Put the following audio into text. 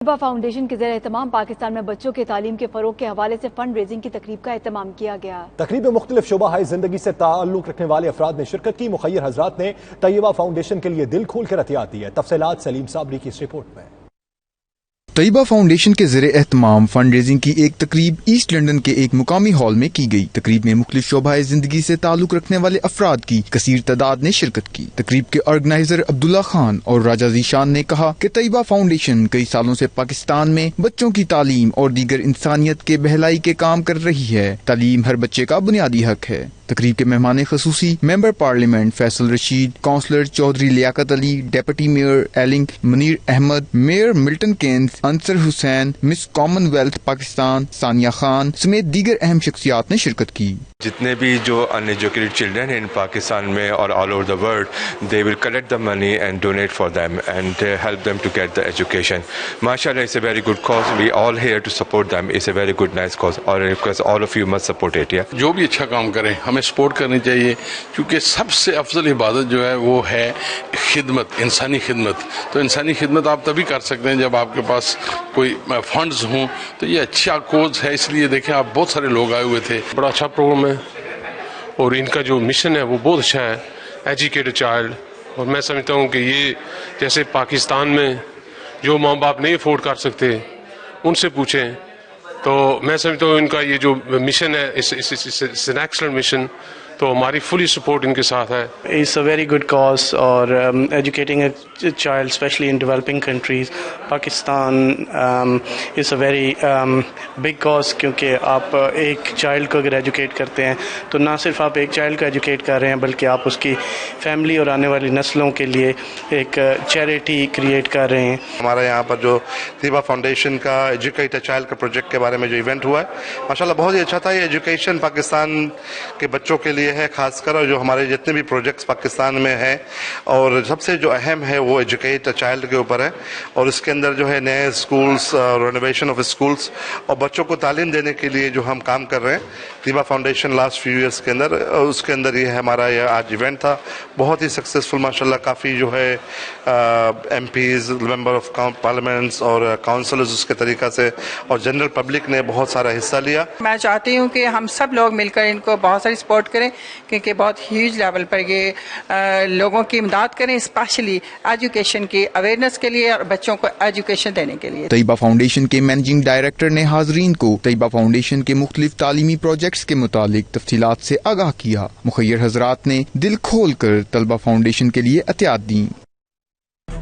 طیبہ foundation کے زیر اہتمام پاکستان میں بچوں کے تعلیم کے فروغ کے حوالے سے فنڈ ریزنگ کی تقریب کا اہتمام کیا گیا۔ تقریب میں مختلف شعبہ ہائے زندگی سے تعلق رکھنے والے افراد نے شرکت کی۔ مخیر حضرات نے طیبہ فاؤنڈیشن کے لیے دل کھول کر عطیات دی ہے۔ تفصیلات سلیم صابری کی اس رپورٹ میں۔ طیبہ فاؤنڈیشن کے زیر اہتمام فنڈ ریزنگ کی ایک تقریب ایسٹ لنڈن کے ایک مقامی ہال میں کی گئی۔ تقریب میں مختلف شعبہ زندگی سے تعلق رکھنے والے افراد کی کثیر تعداد نے شرکت کی۔ تقریب کے آرگنائزر عبداللہ خان اور راجہ ذیشان نے کہا کہ طیبہ فاؤنڈیشن کئی سالوں سے پاکستان میں بچوں کی تعلیم اور دیگر انسانیت کے بہلائی کے کام کر رہی ہے۔ تعلیم ہر بچے کا بنیادی حق ہے۔ تقریب کے مہمان خصوصی member parliament Faisal Rashid, councillor Chaudhry Liaquat Ali, deputy mayor Ealing Munir Ahmed, mayor Milton Keynes, Ansar Hussain, Miss Commonwealth Pakistan Sania Khan سمیت دیگر اہم شخصیات نے شرکت کی۔ جتنے بھی جو ان ایجوکیٹڈ چلڈرن ہیں ان پاکستان میں اور all over the world, they will collect the money and donate for them and help them to get the education. ماشاء اللہ، it's a very good cause, we all here to support them, it's a very good nice cause اور all of you must support it. جو بھی اچھا کام کریں ہمیں support کرنی چاہیے، کیونکہ سب سے افضل عبادت جو ہے وہ ہے خدمت، انسانی خدمت۔ تو انسانی خدمت آپ تبھی کر سکتے ہیں جب آپ کے پاس کوئی فنڈز ہوں۔ تو یہ اچھا کوز ہے، اس لیے دیکھیں آپ بہت سارے لوگ آئے ہوئے تھے۔ بڑا اچھا پروگرام ہے اور ان کا جو مشن ہے وہ بہت اچھا ہے، ایجوکیٹ چائلڈ۔ اور میں سمجھتا ہوں کہ یہ جیسے پاکستان میں جو ماں باپ نہیں افورڈ کر سکتے ان سے پوچھیں، تو میں سمجھتا ہوں ان کا یہ جو مشن ہے اس این ایکسلنٹ مشن، تو ہماری فلی سپورٹ ان کے ساتھ ہے۔ It's a very good cause اور educating a child especially in developing countries. Pakistan is a very big cause کیونکہ آپ ایک چائلڈ کو اگر ایجوکیٹ کرتے ہیں تو نہ صرف آپ ایک چائلڈ کو ایجوکیٹ کر رہے ہیں بلکہ آپ اس کی فیملی اور آنے والی نسلوں کے لیے ایک چیریٹی کریٹ کر رہے ہیں۔ ہمارے یہاں پر جو طیبہ فاؤنڈیشن کا ایجوکیٹ اے چائلڈ کا پروجیکٹ کے بارے میں جو ایونٹ ہوا ہے ماشاءاللہ بہت ہی اچھا تھا۔ یہ ایجوکیشن پاکستان کے بچوں کے لیے ہے خاص کر، اور جو ہمارے جتنے بھی پروجیکٹس پاکستان میں ہیں، اور سب سے جو اہم ہے وہ ایجوکیٹ اے چائلڈ کے اوپر ہے، اور اس کے اندر جو ہے نئے اسکولس، رینوویشن آف اسکولس اور بچوں کو تعلیم دینے کے لیے جو ہم کام کر رہے ہیں طیبہ فاؤنڈیشن لاسٹ فیو ایئرس کے اندر، اس کے اندر یہ ہمارا یہ آج ایونٹ تھا، بہت ہی سکسیزفل ماشاءاللہ۔ کافی جو ہے MPs, member of parliaments اور کاؤنسلرز اس کے طریقہ سے اور جنرل پبلک نے بہت سارا حصہ لیا۔ میں چاہتی ہوں کہ ہم سب لوگ مل کر ان کو بہت ساری سپورٹ کریں، کیونکہ بہت ہیوج لیول پر یہ لوگوں کی امداد کریں، اسپیشلی ایجوکیشن کی اویئرنیس کے لیے اور بچوں کو ایجوکیشن دینے کے لیے۔ طیبہ فاؤنڈیشن کے مینیجنگ ڈائریکٹر نے حاضرین کو طیبہ فاؤنڈیشن کے مختلف تعلیمی پروجیکٹس کے متعلق تفصیلات سے آگاہ کیا۔ مخیر حضرات نے دل کھول کر طلبہ فاؤنڈیشن کے لیے عطیات دیں۔